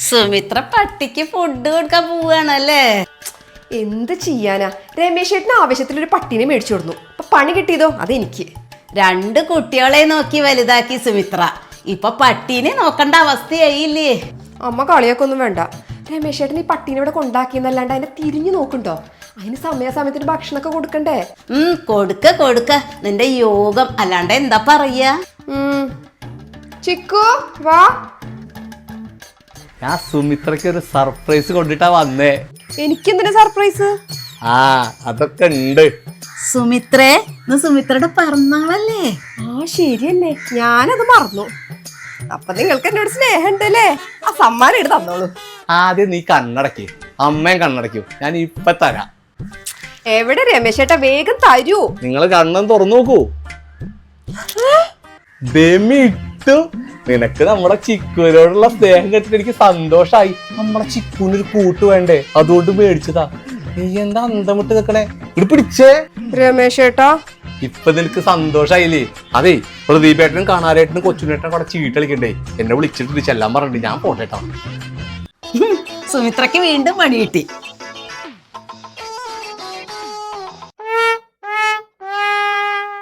സുമിത്ര പട്ടിക്ക് ഫുഡ് കൊടുക്കാൻ പോവാണല്ലേ? എന്ത് ചെയ്യാനാ, രമേശ് ചേട്ടന് ആവശ്യത്തിൽ ഒരു പട്ടീനെ മേടിച്ചു കൊടുന്നു. അപ്പൊ പണി കിട്ടിയതോ അതെനിക്ക്. 2 കുട്ടികളെ നോക്കി വലുതാക്കി സുമിത്ര, ഇപ്പൊ പട്ടീനെ നോക്കണ്ട അവസ്ഥയായില്ലേ? അമ്മ കളിയൊക്കെ വേണ്ട. രമേശ് ചേട്ടൻ ഈ പട്ടീനെ ഇവിടെ കൊണ്ടാക്കിയെന്നല്ലാണ്ട് അതിനെ തിരിഞ്ഞു നോക്കുന്നുണ്ടോ? അതിന് സമയസമയത്തിന് ഭക്ഷണമൊക്കെ കൊടുക്കണ്ടേ? കൊടുക്ക നിന്റെ യോഗം, അല്ലാണ്ട് എന്താ പറയാ. ചിക്കു വാ. ഞാൻ സുമിത്രക്ക് ഒരു സർപ്രൈസ് കൊണ്ടിട്ടാ വന്നേ. എനിക്കെന്തിനാ സർപ്രൈസ്? അതൊക്കെ ഉണ്ട്. സുമിത്രേ, സുമിത്രയുടെ പിറന്നാളല്ലേ? ശരിയല്ലേ, ഞാനത് മറന്നു. അപ്പൊ നിങ്ങൾക്ക് എന്നോട് സ്നേഹം ഉണ്ടല്ലേ? ആ സമ്മാനം എടുത്ത് തന്നോളൂ. ആദ്യം നീ കണ്ണടക്ക്, അമ്മയും കണ്ണടയ്ക്കും, ഞാൻ ഇപ്പൊ തരാം. എവിടെ രമേശ് ചേട്ടാ, വേഗം തരൂ. നിങ്ങൾ കണ്ണും തുറന്നു നോക്കൂ. ഇട്ടു. നിനക്ക് നമ്മുടെ ചിക്കുവിനോടുള്ള സ്നേഹം കേട്ടിട്ട് എനിക്ക് സന്തോഷായി. നമ്മുടെ ചിക്കുവിനൊരു കൂട്ട് വേണ്ടേ, അതുകൊണ്ട് മേടിച്ചതാ. നീ എന്താ അന്തം വിട്ട് നിക്കണേ? ഇത് പിടിച്ചേ രമേശ് ചേട്ടാ. ഇപ്പൊ നിനക്ക് സന്തോഷായില്ലേ? അതെ, പ്രദീപേട്ടനും കാണാരേട്ടനും കൊച്ചുനേട്ടനും കൂടെ ചീട്ട് കളിക്കണ്ടേ? എന്നെ വിളിച്ചിട്ട് ചെല്ലാൻ പറഞ്ഞിട്ട് ഞാൻ പോട്ടേട്ടാ. സുമിത്രക്ക് വീണ്ടും പണി കിട്ടി.